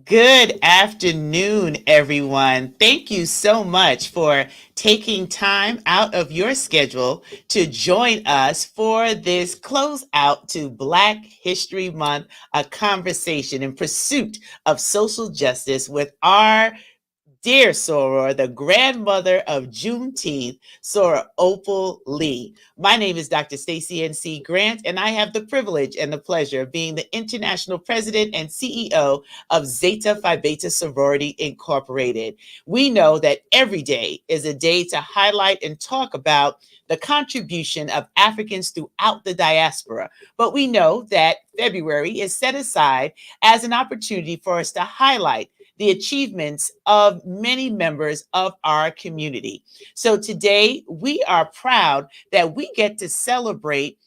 Good afternoon, everyone. Thank you so much for taking time out of your schedule to join us for this closeout to Black History Month, a conversation in pursuit of social justice with our dear Soror, the grandmother of Juneteenth, Soror Opal Lee. My name is Dr. Stacy N.C. Grant, and I have the privilege and the pleasure of being the international president and CEO of Zeta Phi Beta Sorority Incorporated. We know that every day is a day to highlight and talk about the contribution of Africans throughout the diaspora. But we know that February is set aside as an opportunity for us to highlight the achievements of many members of our community. So today we are proud that we get to celebrate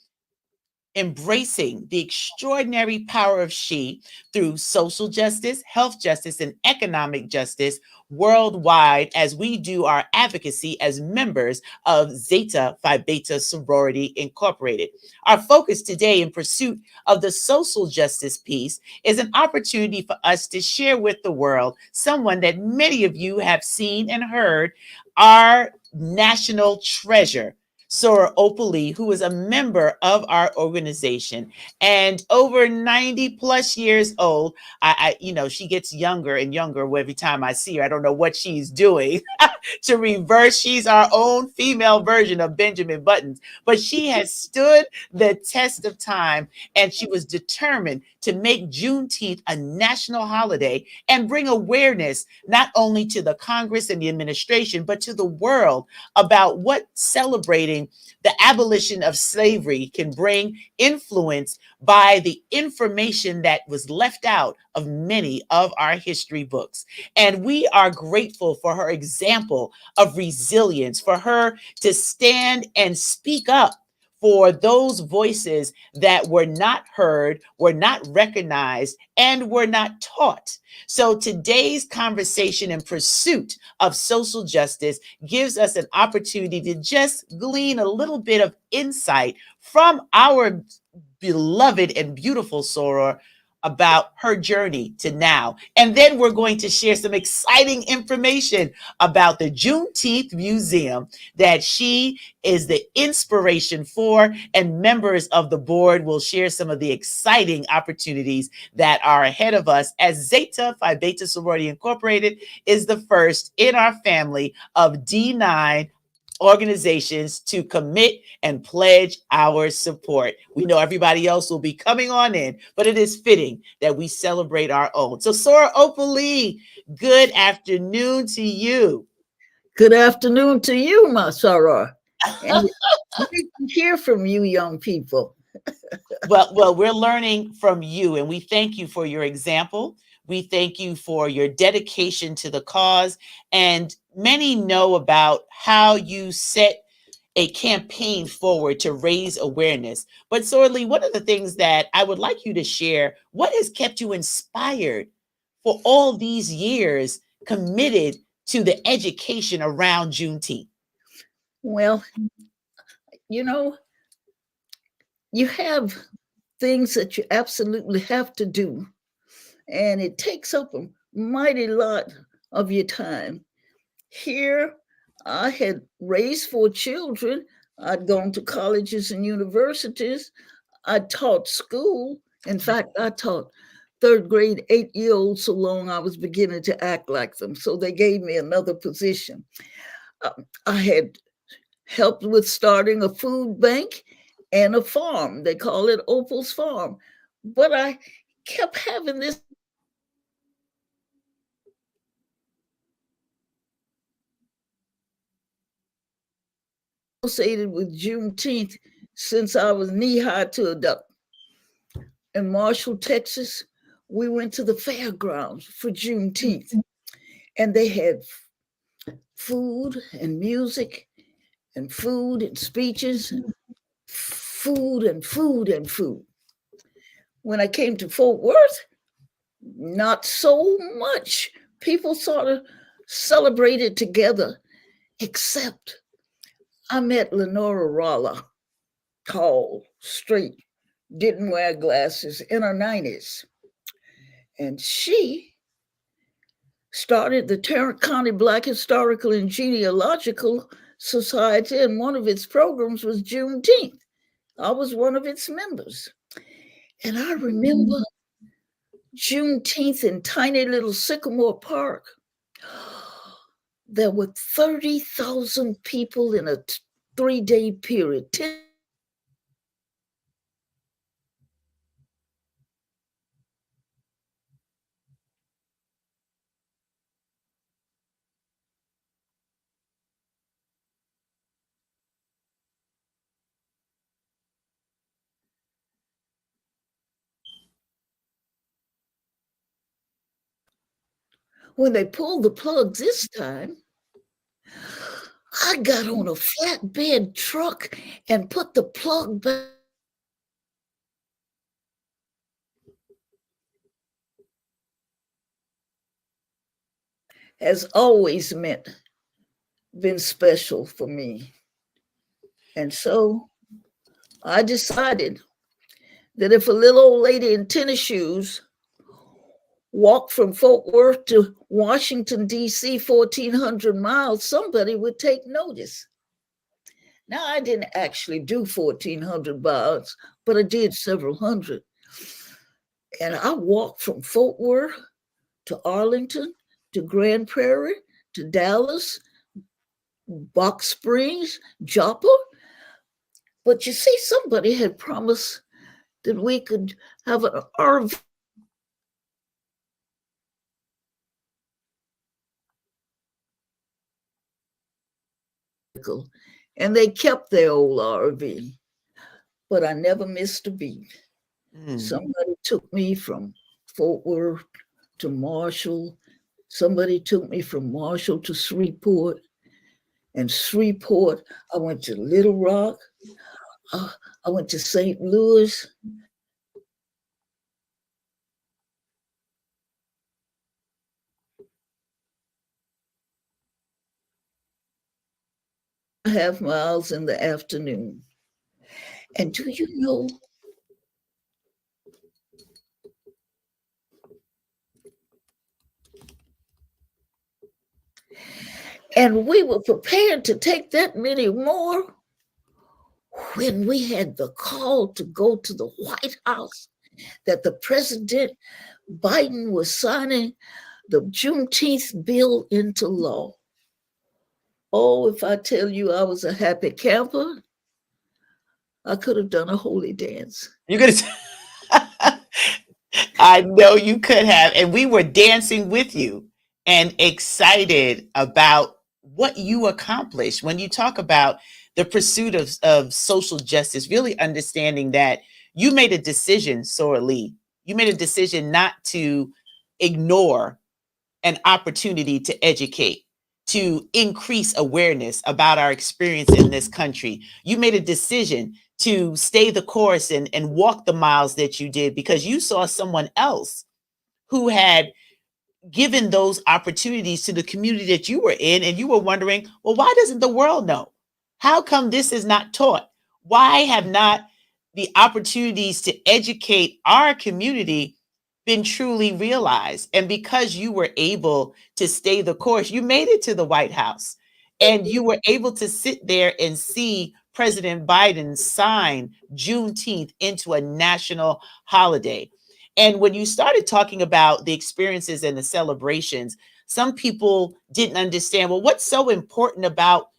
embracing the extraordinary power of she through social justice, health justice, and economic justice worldwide as we do our advocacy as members of Zeta Phi Beta Sorority Incorporated. Our focus today in pursuit of the social justice piece is an opportunity for us to share with the world someone that many of you have seen and heard, our national treasure, Soror Opal Lee, who is a member of our organization and over 90 plus years old. She gets younger and younger every time I see her. I don't know what she's doing to reverse. She's our own female version of Benjamin Buttons, but she has stood the test of time and she was determined to make Juneteenth a national holiday and bring awareness not only to the Congress and the administration, but to the world about what celebrating the abolition of slavery can bring influence by the information that was left out of many of our history books. And we are grateful for her example of resilience, for her to stand and speak up for those voices that were not heard, were not recognized, and were not taught. So today's conversation in pursuit of social justice gives us an opportunity to just glean a little bit of insight from our beloved and beautiful Soror about her journey to now. And then we're going to share some exciting information about the Juneteenth Museum that she is the inspiration for, and members of the board will share some of the exciting opportunities that are ahead of us as Zeta Phi Beta Sorority Incorporated is the first in our family of D9 organizations to commit and pledge our support. We know everybody else will be coming on in, but it is fitting that we celebrate our own. So, Soror Opal Lee, good afternoon to you. Good afternoon to you, my soror. And great to hear from you, young people. Well, we're learning from you, and we thank you for your example. We thank you for your dedication to the cause. And many know about how you set a campaign forward to raise awareness. But Sorley, one of the things that I would like you to share, what has kept you inspired for all these years committed to the education around Juneteenth? Well, you know, you have things that you absolutely have to do, and it takes up a mighty lot of your time. Here, I had raised 4 children. I'd gone to colleges and universities. I taught school. In fact, I taught third grade 8 year olds so long I was beginning to act like them. So they gave me another position. I had helped with starting a food bank and a farm. They call it Opal's Farm. But I kept having this associated with Juneteenth since I was knee high to a duck. In Marshall, Texas, we went to the fairgrounds for Juneteenth, and they had food and music and food and speeches, and food and food and food. When I came to Fort Worth, not so much. People sort of celebrated together, except I met Lenora Rolla, tall, straight, didn't wear glasses, in her 90s. And she started the Tarrant County Black Historical and Genealogical Society, and one of its programs was Juneteenth. I was one of its members. And I remember Juneteenth in tiny little Sycamore Park. There were 30,000 people in a 3-day period. When they pulled the plug this time, I got on a flatbed truck and put the plug back. Has always been special for me. And so I decided that if a little old lady in tennis shoes walked from Fort Worth to Washington, D.C., 1,400 miles, somebody would take notice. Now, I didn't actually do 1,400 miles, but I did several hundred. And I walked from Fort Worth to Arlington to Grand Prairie to Dallas, Box Springs, Joppa. But you see, somebody had promised that we could have an RV. And they kept their old RV, but I never missed a beat. Somebody took me from Fort Worth to Marshall. Somebody took me from Marshall to Shreveport. And Shreveport, I went to Little Rock. I went to St. Louis. Half miles in the afternoon. And do you know, and we were prepared to take that many more when we had the call to go to the White House that the President Biden was signing the Juneteenth bill into law. Oh, if I tell you I was a happy camper, I could have done a holy dance. You could I know you could have. And we were dancing with you and excited about what you accomplished. When you talk about the pursuit of social justice, really understanding that you made a decision, Soror Lee. You made a decision not to ignore an opportunity to educate, to increase awareness about our experience in this country. You made a decision to stay the course and walk the miles that you did because you saw someone else who had given those opportunities to the community that you were in, and you were wondering, well, why doesn't the world know? How come this is not taught? Why have not the opportunities to educate our community been truly realized? And because you were able to stay the course, you made it to the White House and you were able to sit there and see President Biden sign Juneteenth into a national holiday. And when you started talking about the experiences and the celebrations, some people didn't understand, well, what's so important about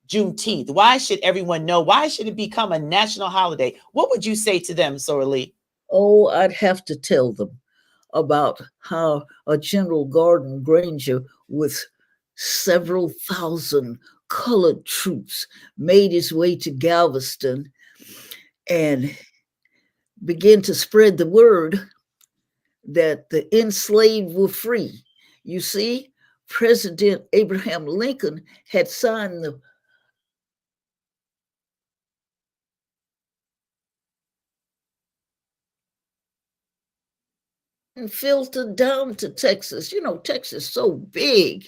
Juneteenth? Why should everyone know? Why should it become a national holiday? What would you say to them, Soror Lee? Oh, I'd have to tell them about how a General Gordon Granger with several thousand colored troops made his way to Galveston and began to spread the word that the enslaved were free. You see, President Abraham Lincoln had signed the and filtered down to Texas. You know, Texas is so big.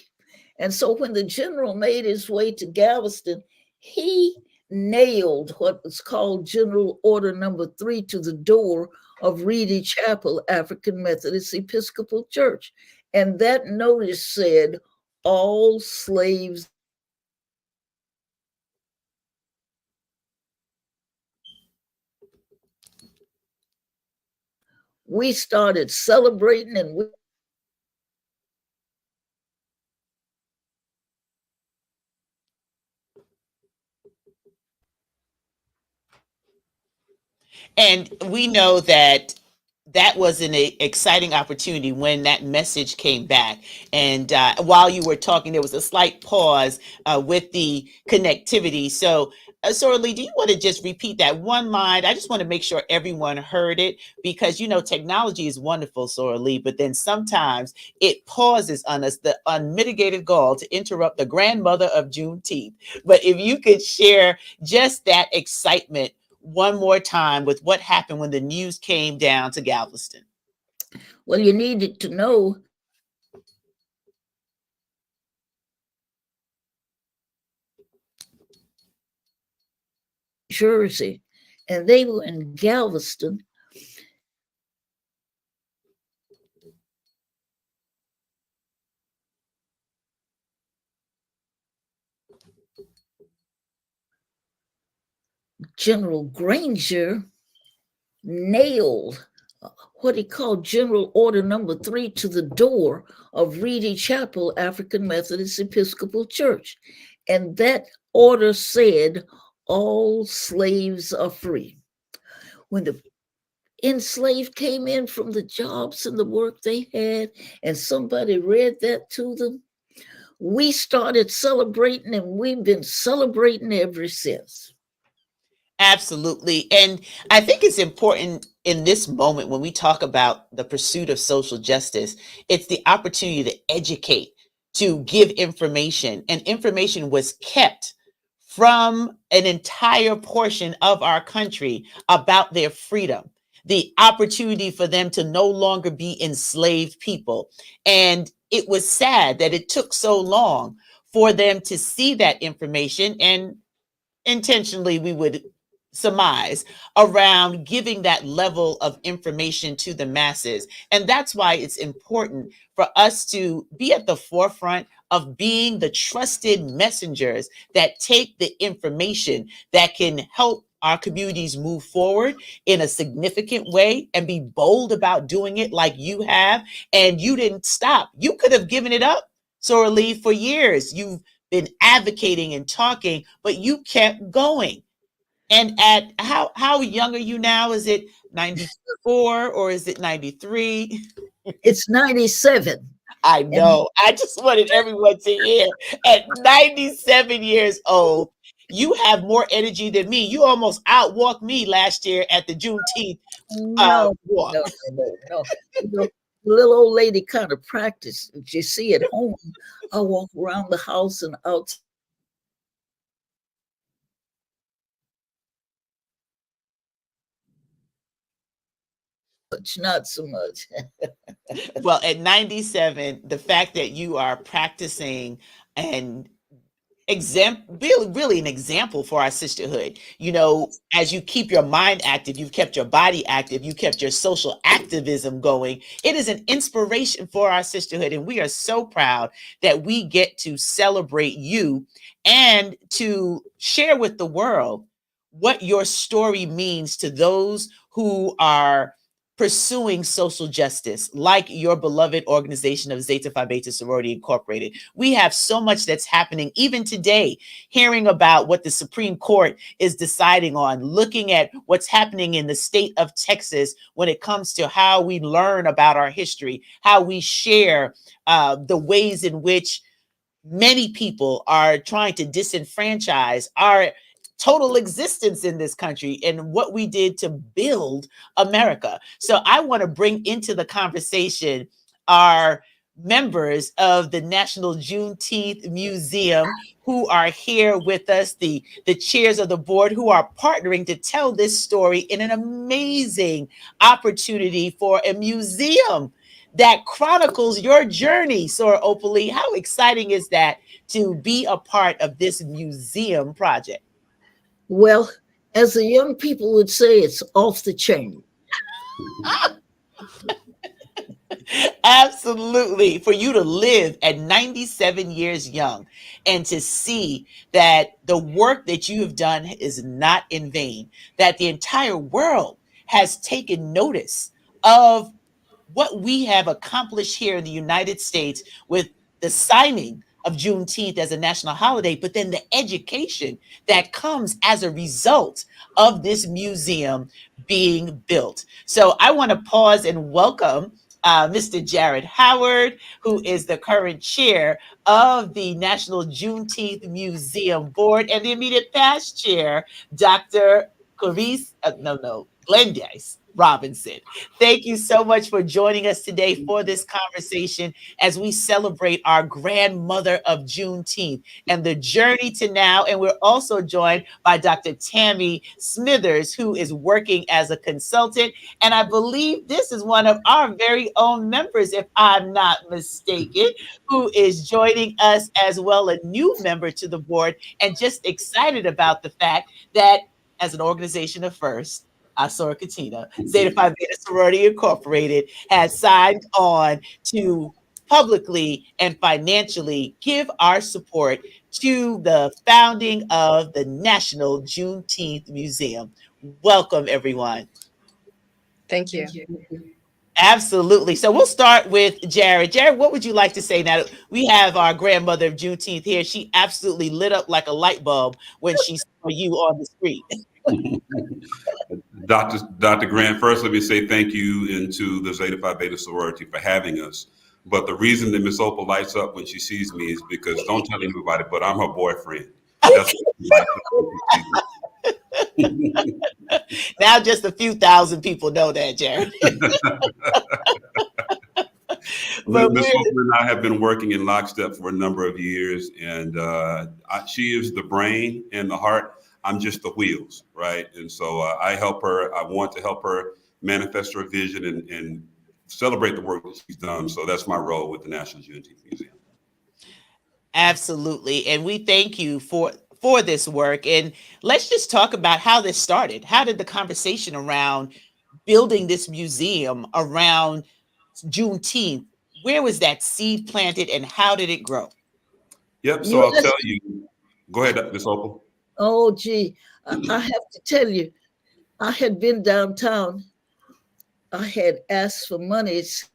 And so when the general made his way to Galveston, he nailed what was called General Order Number 3 to the door of Reedy Chapel, African Methodist Episcopal Church. And that notice said, all slaves are free. We started celebrating and we started dancing. And we know that that was an exciting opportunity when that message came back. And while you were talking, there was a slight pause with the connectivity. So, Soror Lee, do you want to just repeat that one line? I just want to make sure everyone heard it because, technology is wonderful, Soror Lee, but then sometimes it pauses on us, the unmitigated gall to interrupt the grandmother of Juneteenth. But if you could share just that excitement one more time with what happened when the news came down to Galveston. Well, you needed to know Jersey, and they were in Galveston. General Granger nailed what he called General Order Number 3 to the door of Reedy Chapel, African Methodist Episcopal Church. And that order said, all slaves are free. When the enslaved came in from the jobs and the work they had, and somebody read that to them, we started celebrating, and we've been celebrating ever since. Absolutely. And I think it's important in this moment when we talk about the pursuit of social justice, it's the opportunity to educate, to give information. And information was kept from an entire portion of our country about their freedom, the opportunity for them to no longer be enslaved people. And it was sad that it took so long for them to see that information, and intentionally we would surmise around giving that level of information to the masses. And that's why it's important for us to be at the forefront of being the trusted messengers that take the information that can help our communities move forward in a significant way and be bold about doing it like you have. And you didn't stop. You could have given it up, Soror Lee, for years. You've been advocating and talking, but you kept going. And at how young are you now? Is it 94 or is it 93? It's 97. I And know. I just wanted everyone to hear at 97 years old, you have more energy than me. You almost outwalked me last year at the Juneteenth no, walk. no. You know, the little old lady kind of practice. You see at home, I walk around the house and outside the house. Not so much. Well, at 97, the fact that you are practicing and really an example for our sisterhood. As you keep your mind active, you've kept your body active, you kept your social activism going. It is an inspiration for our sisterhood, and we are so proud that we get to celebrate you and to share with the world what your story means to those who are pursuing social justice, like your beloved organization of Zeta Phi Beta Sorority Incorporated. We have so much that's happening even today, hearing about what the Supreme Court is deciding on, looking at what's happening in the state of Texas when it comes to how we learn about our history, how we share the ways in which many people are trying to disenfranchise our total existence in this country and what we did to build America. So I want to bring into the conversation our members of the National Juneteenth Museum who are here with us, the chairs of the board who are partnering to tell this story in an amazing opportunity for a museum that chronicles your journey, Soror Opal Lee. How exciting is that to be a part of this museum project? Well, as the young people would say, it's off the chain. Absolutely. For you to live at 97 years young and to see that the work that you have done is not in vain, that the entire world has taken notice of what we have accomplished here in the United States with the signing of Juneteenth as a national holiday, but then the education that comes as a result of this museum being built. So I want to pause and welcome Mr. Jared Howard, who is the current chair of the National Juneteenth Museum Board, and the immediate past chair, Dr. Clarice, Glendice Robinson. Thank you so much for joining us today for this conversation as we celebrate our grandmother of Juneteenth and the journey to now. And we're also joined by Dr. Tammy Smithers, who is working as a consultant. And I believe this is one of our very own members, if I'm not mistaken, who is joining us as well, a new member to the board, and just excited about the fact that as an organization of first, Soror Zeta Phi Beta Sorority Incorporated, has signed on to publicly and financially give our support to the founding of the National Juneteenth Museum. Welcome, everyone. Thank you. Absolutely. So we'll start with Jared. Jared, what would you like to say now that we have our grandmother of Juneteenth here? She absolutely lit up like a light bulb when she saw you on the street. Dr. Grant, first let me say thank you and to the Zeta Phi Beta sorority for having us. But the reason that Miss Opal lights up when she sees me is because, don't tell anybody, but I'm her boyfriend. That's what she lights up when she sees me. Now just a few thousand people know that, Jared. But Miss we're Opal and I have been working in lockstep for a number of years, and she is the brain and the heart. I'm just the wheels, right? And so I help her. I want to help her manifest her vision and celebrate the work that she's done. So that's my role with the National Juneteenth Museum. absolutely, and we thank you for this work. And let's just talk about how this started. How did the conversation around building this museum around Juneteenth, where was that seed planted and how did it grow? Yep. So You I'll tell asked, you. Go ahead, Miss Opal. oh, gee, I have to tell you, I had been downtown. I had asked for monies.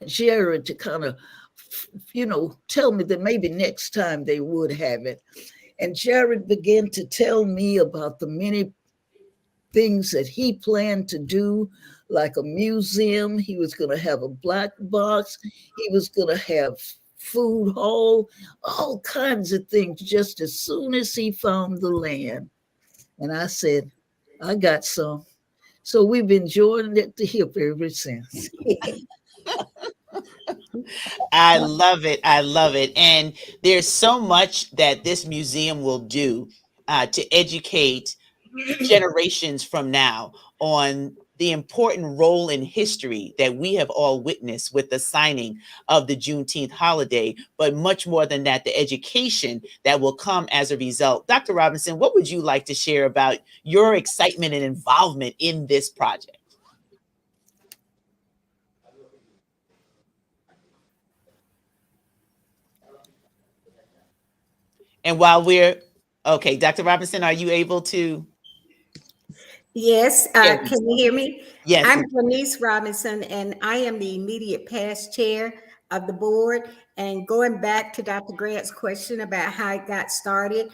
Jared to kind of, tell me that maybe next time they would have it. And Jared began to tell me about the many things that he planned to do, like a museum. He was going to have a black box. He was going to have food hall, all kinds of things just as soon as he found the land. And I said, I got some. So we've been joining at the hip ever since. I love it. I love it. And there's so much that this museum will do to educate generations from now on the important role in history that we have all witnessed with the signing of the Juneteenth holiday, but much more than that, the education that will come as a result. Dr. Robinson, what would you like to share about your excitement and involvement in this project? And while we're okay, Dr. Robinson, are you able to? Yes, There we can you go. hear me? Yes. I'm Denise Robinson, and I am the immediate past chair of the board. And going back to Dr. Grant's question about how it got started,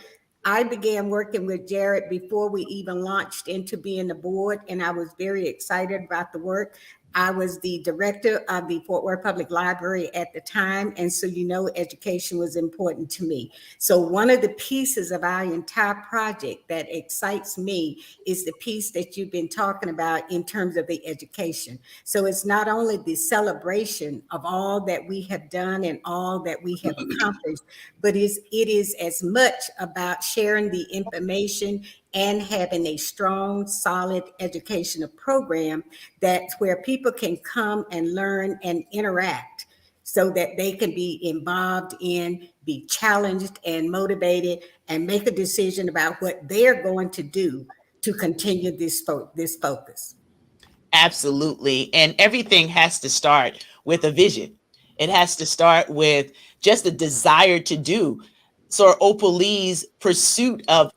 I began working with Jared before we even launched into being the board, and I was very excited about the work. I was the director of the Fort Worth Public Library at the time, and so education was important to me. So one of the pieces of our entire project that excites me is the piece that you've been talking about in terms of the education. So it's not only the celebration of all that we have done and all that we have accomplished, but it is as much about sharing the information and having a strong, solid educational program that's where people can come and learn and interact. so that they can be involved in, be challenged and motivated, and make a decision about what they're going to do to continue this focus. Absolutely. And everything has to start with a vision. It has to start with just a desire to do. So Opal Lee's pursuit of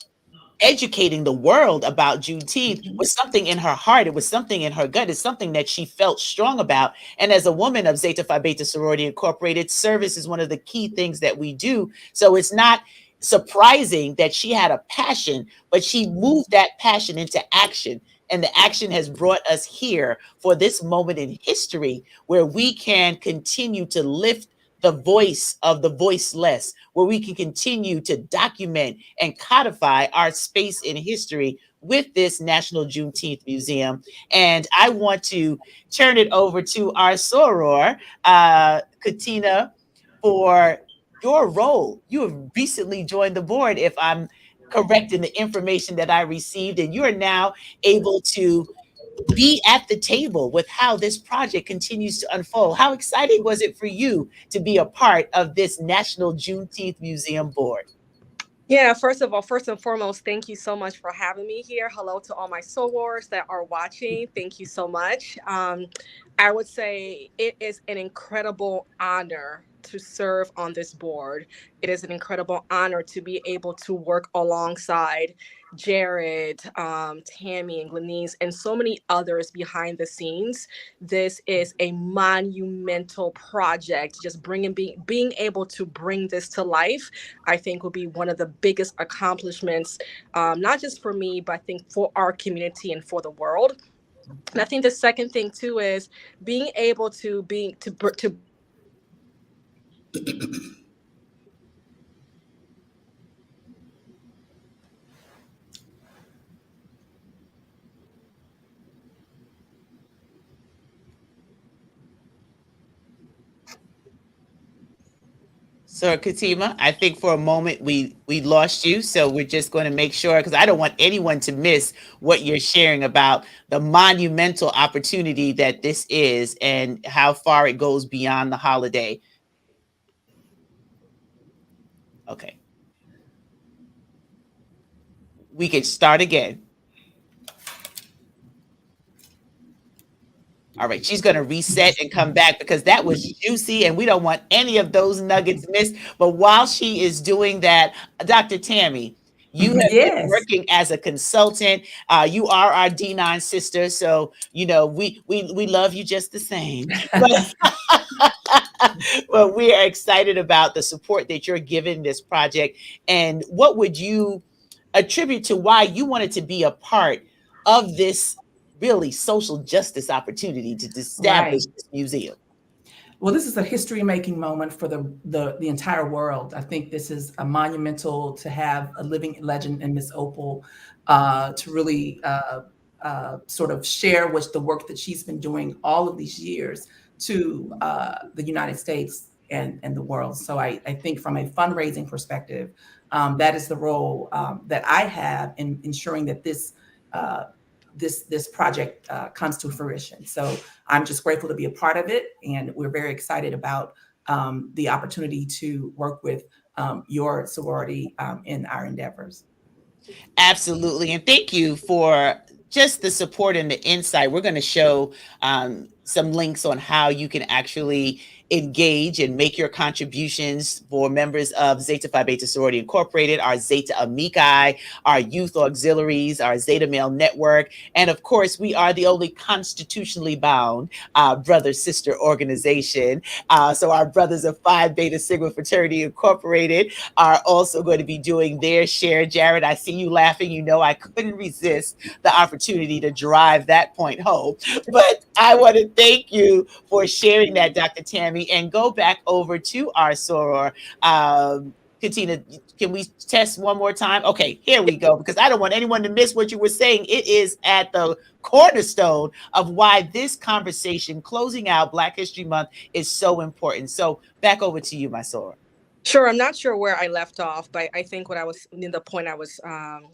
educating the world about Juneteenth was something in her heart. It was something in her gut. It's something that she felt strong about. And as a woman of Zeta Phi Beta Sorority Incorporated, service is one of the key things that we do. So it's not surprising that she had a passion, but she moved that passion into action. And the action has brought us here for this moment in history where we can continue to lift the voice of the voiceless, where we can continue to document and codify our space in history with this National Juneteenth Museum. And I want to turn it over to our soror, Katina, for your role. You have recently joined the board, if I'm correct in the information that I received, and you are now able to be at the table with how this project continues to unfold. How exciting was it for you to be a part of this National Juneteenth Museum board? Yeah, first of all, first and foremost, thank you so much for having me here. Hello to all my sorors that are watching. Thank you so much. I would say it is an incredible honor to serve on this board. It is an incredible honor to be able to work alongside Jared, Tammy, and Glenise, and so many others behind the scenes. This is a monumental project. Just being able to bring this to life, I think, will be one of the biggest accomplishments, not just for me, but I think for our community and for the world. And I think the second thing too is being able to So Katima, I think for a moment we lost you. So we're just going to make sure, because I don't want anyone to miss what you're sharing about the monumental opportunity that this is and how far it goes beyond the holiday. Okay. We can start again. All right, she's going to reset and come back because that was juicy and we don't want any of those nuggets missed. But while she is doing that, Dr. Tammy, you have been working as a consultant. You are our D9 sister, so you know we love you just the same. But, but we are excited about the support that you're giving this project. And what would you attribute to why you wanted to be a part of this really social justice opportunity to establish this museum? Well, this is a history-making moment for the entire world. I think this is a monumental to have a living legend in Miss Opal to really sort of share the work that she's been doing all of these years to the United States and the world. So I think from a fundraising perspective, that is the role that I have in ensuring that this project comes to fruition. So I'm just grateful to be a part of it, and we're very excited about the opportunity to work with your sorority in our endeavors. Absolutely, and thank you for just the support and the insight. We're going to show some links on how you can actually engage and make your contributions for members of Zeta Phi Beta Sorority Incorporated, our Zeta Amici, our youth auxiliaries, our Zeta Male Network, and of course, we are the only constitutionally bound brother-sister organization. So our brothers of Phi Beta Sigma Fraternity Incorporated are also going to be doing their share. Jared, I see you laughing. You know I couldn't resist the opportunity to drive that point home. But I want to thank you for sharing that, Dr. Tammy, and go back over to our soror. Katina, can we test one more time? Okay, here we go, because I don't want anyone to miss what you were saying. It is at the cornerstone of why this conversation, closing out Black History Month, is so important. So back over to you, my soror. Sure. I'm not sure where I left off, but I think the point I was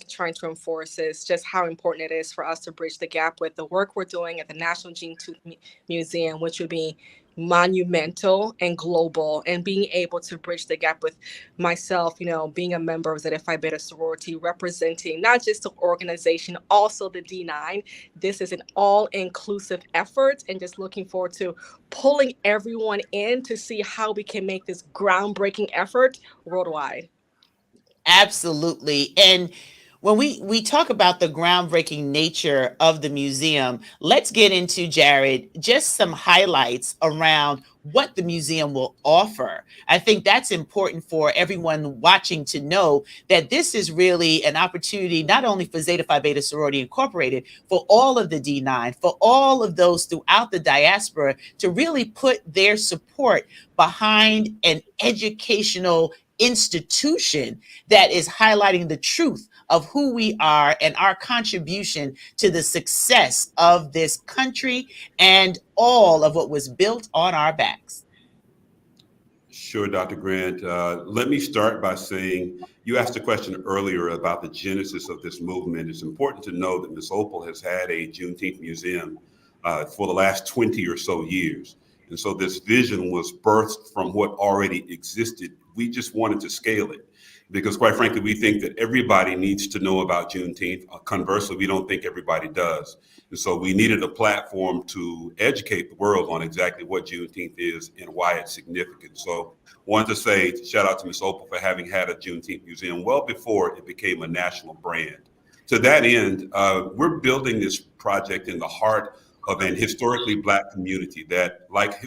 trying to enforce is just how important it is for us to bridge the gap with the work we're doing at the National Juneteenth Museum, which would be monumental and global, and being able to bridge the gap with myself, being a member of Zeta Phi Beta sorority, representing not just the organization, also the D9. This is an all-inclusive effort, and just looking forward to pulling everyone in to see how we can make this groundbreaking effort worldwide. Absolutely. And when we talk about the groundbreaking nature of the museum, let's get into, Jared, just some highlights around what the museum will offer. I think that's important for everyone watching to know that this is really an opportunity not only for Zeta Phi Beta Sorority Incorporated, for all of the D9, for all of those throughout the diaspora to really put their support behind an educational institution that is highlighting the truth of who we are and our contribution to the success of this country and all of what was built on our backs. Sure, Dr. Grant. Let me start by saying you asked a question earlier about the genesis of this movement. It's important to know that Ms. Opal has had a Juneteenth museum for the last 20 or so years. And so this vision was birthed from what already existed. We just wanted to scale it because, quite frankly, we think that everybody needs to know about Juneteenth. Conversely, we don't think everybody does. And so we needed a platform to educate the world on exactly what Juneteenth is and why it's significant. So wanted to say shout out to Ms. Opal for having had a Juneteenth museum well before it became a national brand. To that end, we're building this project in the heart of an historically Black community that, like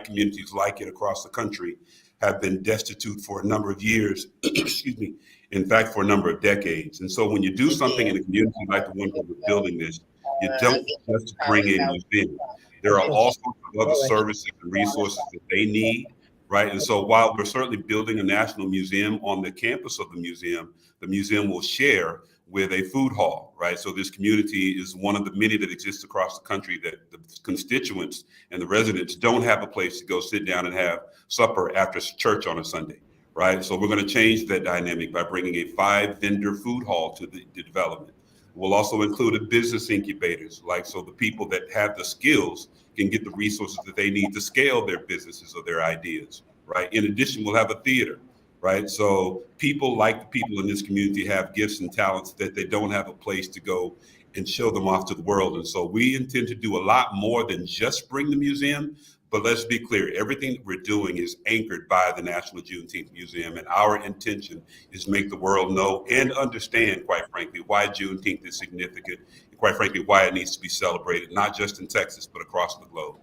communities like it across the country, have been destitute for a number of years, excuse me, in fact, for a number of decades. And so when you do something in a community like the one where we're building this, you don't just bring a museum. There are all sorts of other services and resources that they need, right? And so while we're certainly building a national museum on the campus of the museum will share with a food hall, right? So this community is one of the many that exists across the country that the constituents and the residents don't have a place to go sit down and have supper after church on a Sunday, right? So we're going to change that dynamic by bringing a 5-vendor food hall to the development. We'll also include a business incubators, so the people that have the skills can get the resources that they need to scale their businesses or their ideas, right? In addition, we'll have a theater, right? So people like the people in this community have gifts and talents that they don't have a place to go and show them off to the world. And so we intend to do a lot more than just bring the museum. But let's be clear, everything that we're doing is anchored by the National Juneteenth Museum. And our intention is to make the world know and understand, quite frankly, why Juneteenth is significant, and quite frankly, why it needs to be celebrated, not just in Texas, but across the globe.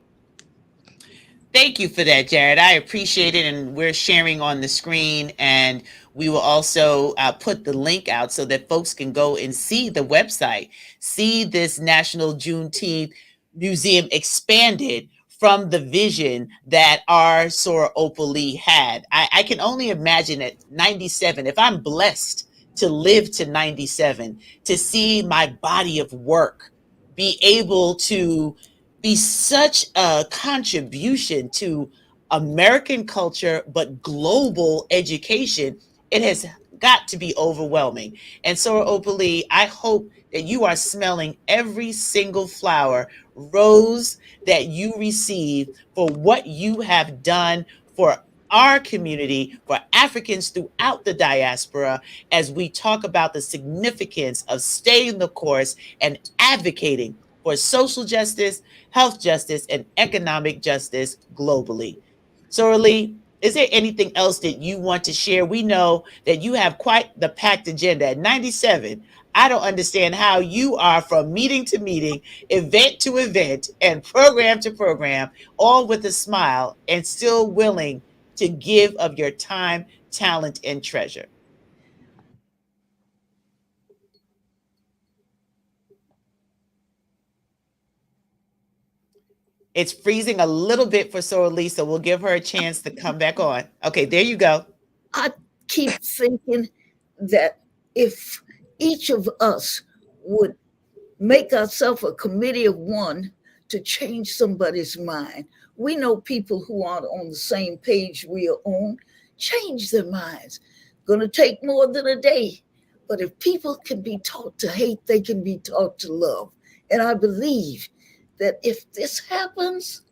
Thank you for that, Jared. I appreciate it. And we're sharing on the screen, and we will also put the link out so that folks can go and see the website, see this National Juneteenth Museum expanded from the vision that our Soror Opal Lee had. I can only imagine at 97, if I'm blessed to live to 97, to see my body of work be able to be such a contribution to American culture, but global education, it has got to be overwhelming. And so, Opal Lee, I hope that you are smelling every single flower, rose that you receive for what you have done for our community, for Africans throughout the diaspora, as we talk about the significance of staying the course and advocating for social justice, health justice, and economic justice globally. Soror Lee, is there anything else that you want to share? We know that you have quite the packed agenda. At 97, I don't understand how you are from meeting to meeting, event to event, and program to program, all with a smile and still willing to give of your time, talent, and treasure. It's freezing a little bit for Soror Lee, so we'll give her a chance to come back on. Okay, there you go. I keep thinking that if each of us would make ourselves a committee of one to change somebody's mind. We know people who aren't on the same page we are on, change their minds. Going to take more than a day. But if people can be taught to hate, they can be taught to love. And I believe that if this happens,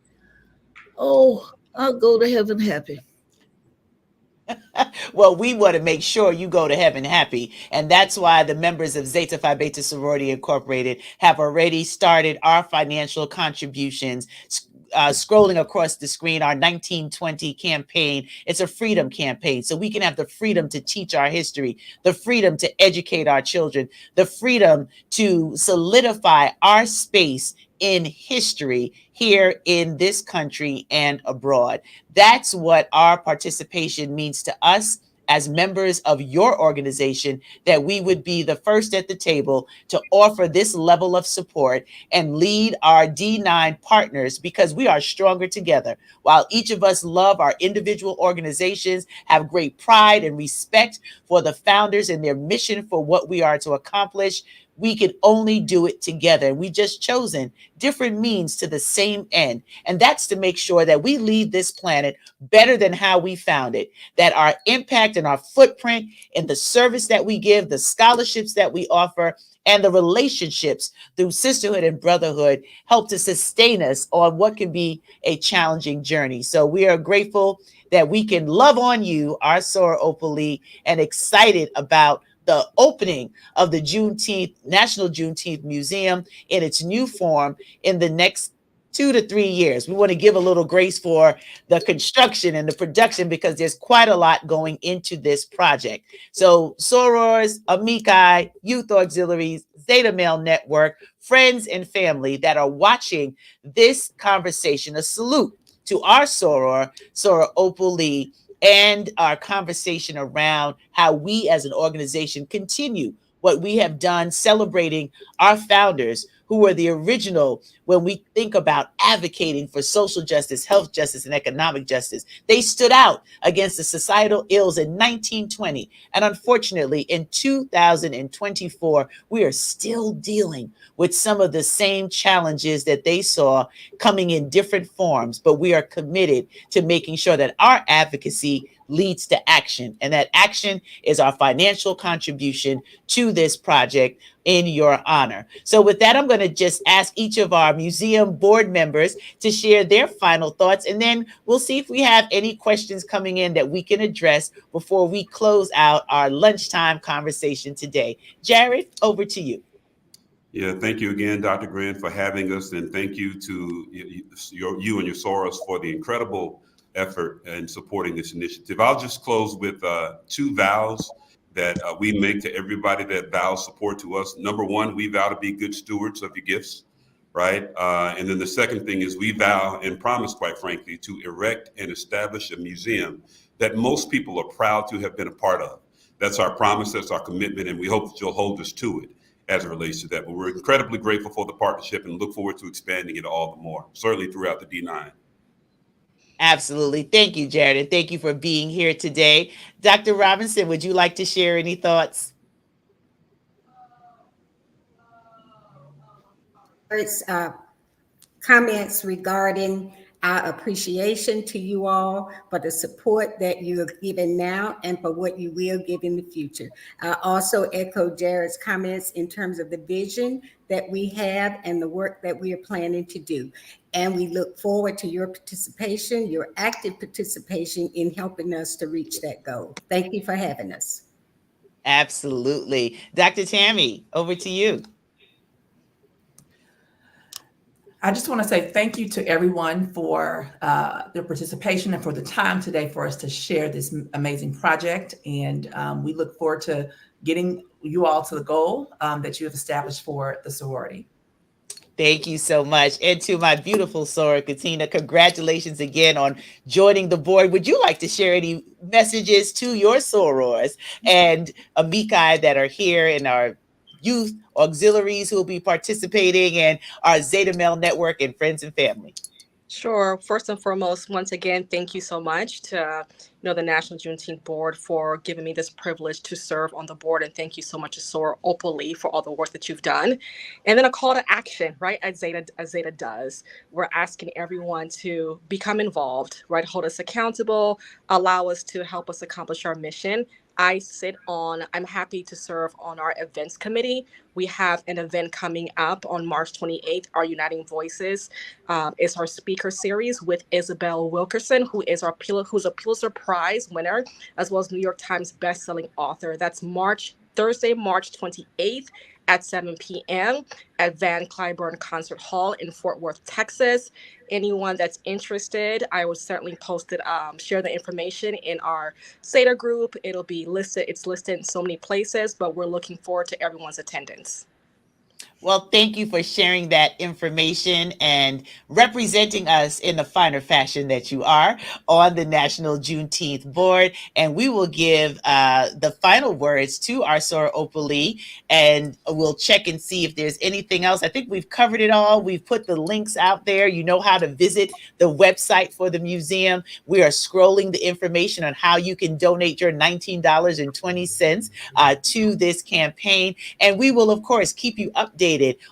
Oh, I'll go to heaven happy. Well, we want to make sure you go to heaven happy. And that's why the members of Zeta Phi Beta Sorority Incorporated have already started our financial contributions. Scrolling across the screen, our 1920 campaign. It's a freedom campaign. So we can have the freedom to teach our history, the freedom to educate our children, the freedom to solidify our space in history here in this country and abroad. That's what our participation means to us as members of your organization, that we would be the first at the table to offer this level of support and lead our D9 partners, because we are stronger together. While each of us love our individual organizations, have great pride and respect for the founders and their mission for what we are to accomplish, we can only do it together. We just chosen different means to the same end. And that's to make sure that we leave this planet better than how we found it, that our impact and our footprint in the service that we give, the scholarships that we offer, and the relationships through sisterhood and brotherhood help to sustain us on what can be a challenging journey. So we are grateful that we can love on you, our Soror Opal Lee, and excited about the opening of the National Juneteenth Museum in its new form in the next 2 to 3 years. We want to give a little grace for the construction and the production, because there's quite a lot going into this project. So sorors, amici, youth auxiliaries, Zeta Male Network, friends and family that are watching this conversation, a salute to our soror, Soror Opal Lee, and our conversation around how we as an organization continue what we have done, celebrating our founders who were the original. When we think about advocating for social justice, health justice, and economic justice, they stood out against the societal ills in 1920. And unfortunately, in 2024, we are still dealing with some of the same challenges that they saw, coming in different forms. But we are committed to making sure that our advocacy leads to action, and that action is our financial contribution to this project in your honor. So with that, I'm going to just ask each of our museum board members to share their final thoughts, and then we'll see if we have any questions coming in that we can address before we close out our lunchtime conversation today. Jared, over to you. Yeah, thank you again, Dr. Grant, for having us, and thank you to you and your Soros for the incredible effort in supporting this initiative. I'll just close with two vows that we make to everybody that vows support to us. Number one, we vow to be good stewards of your gifts, right? And then the second thing is we vow and promise, quite frankly, to erect and establish a museum that most people are proud to have been a part of. That's our promise, that's our commitment, and we hope that you'll hold us to it as it relates to that. But we're incredibly grateful for the partnership and look forward to expanding it all the more, certainly throughout the D9. Absolutely. Thank you, Jared. And thank you for being here today. Dr. Robinson, would you like to share any thoughts? It's comments regarding our appreciation to you all for the support that you have given now and for what you will give in the future. I also echo Jared's comments in terms of the vision that we have and the work that we are planning to do. And we look forward to your participation, your active participation in helping us to reach that goal. Thank you for having us. Absolutely. Dr. Tammy, over to you. I just want to say thank you to everyone for their participation and for the time today for us to share this amazing project. And we look forward to getting you all to the goal that you have established for the sorority. Thank you so much. And to my beautiful soror, Katina, congratulations again on joining the board. Would you like to share any messages to your sorors and amici that are here, and our youth auxiliaries who will be participating, and our Zeta Male Network and friends and family? Sure. First and foremost, once again, thank you so much to the National Juneteenth Board for giving me this privilege to serve on the board, and thank you so much to Soror Opal Lee for all the work that you've done. And then a call to action, right? As Zeta does, we're asking everyone to become involved, right? Hold us accountable, allow us to help us accomplish our mission. I'm happy to serve on our events committee. We have an event coming up on March 28th, our Uniting Voices. It's our speaker series with Isabel Wilkerson, who's a Pulitzer Prize winner, as well as New York Times bestselling author. That's Thursday, March 28th at 7 p.m. at Van Cliburn Concert Hall in Fort Worth, Texas. Anyone that's interested, I would certainly share the information in our Zeta group. It'll be listed. It's listed in so many places, but we're looking forward to everyone's attendance. Well, thank you for sharing that information and representing us in the finer fashion that you are on the National Juneteenth Board. And we will give the final words to our Soror Opal Lee, and we'll check and see if there's anything else. I think we've covered it all. We've put the links out there. You know how to visit the website for the museum. We are scrolling the information on how you can donate your $19.20 to this campaign. And we will, of course, keep you updated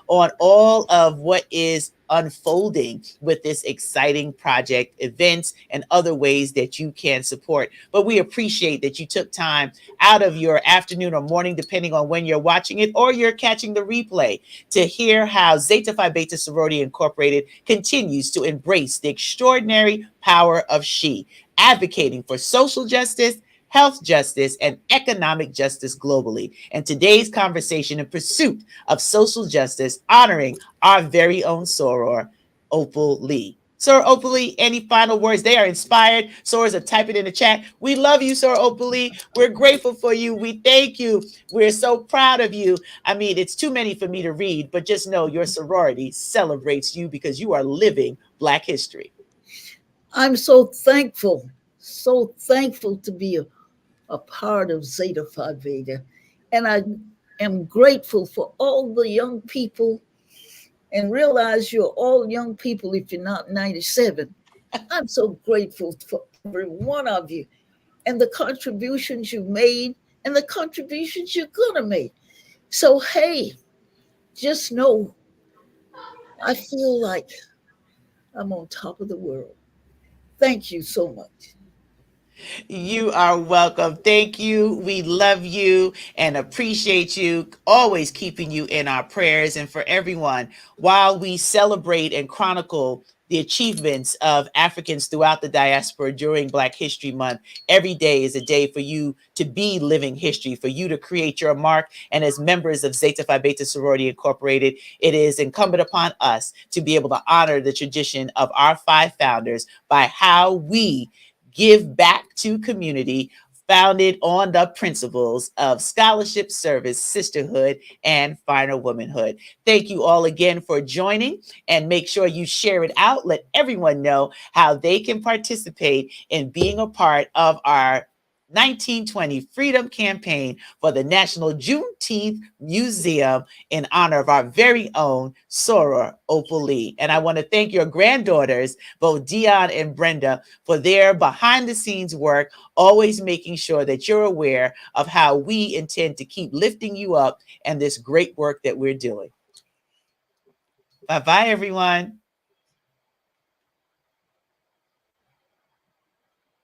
on all of what is unfolding with this exciting project, events, and other ways that you can support. But we appreciate that you took time out of your afternoon or morning, depending on when you're watching it or you're catching the replay, to hear how Zeta Phi Beta Sorority Incorporated continues to embrace the extraordinary power of she, advocating for social justice, health justice, and economic justice globally. And today's conversation in pursuit of social justice, honoring our very own soror, Opal Lee. Soror Opal Lee, any final words? They are inspired. Sorors are typing in the chat. We love you, Soror Opal Lee. We're grateful for you. We thank you. We're so proud of you. I mean, it's too many for me to read, but just know your sorority celebrates you because you are living Black history. I'm so thankful to be a part of Zeta Phi Beta. And I am grateful for all the young people, and realize you're all young people if you're not 97. I'm so grateful for every one of you and the contributions you made and the contributions you're going to make. So, hey, just know I feel like I'm on top of the world. Thank you so much. You are welcome. Thank you. We love you and appreciate you, always keeping you in our prayers. And for everyone, while we celebrate and chronicle the achievements of Africans throughout the diaspora during Black History Month, every day is a day for you to be living history, for you to create your mark. And as members of Zeta Phi Beta Sorority Incorporated, it is incumbent upon us to be able to honor the tradition of our five founders by how we give back to community, founded on the principles of scholarship, service, sisterhood, and finer womanhood. Thank you all again for joining, and make sure you share it out. Let everyone know how they can participate in being a part of our 1920 Freedom Campaign for the National Juneteenth Museum in honor of our very own Soror Opal Lee. And I want to thank your granddaughters, both Dion and Brenda, for their behind the scenes work, always making sure that you're aware of how we intend to keep lifting you up and this great work that we're doing. Bye-bye, everyone.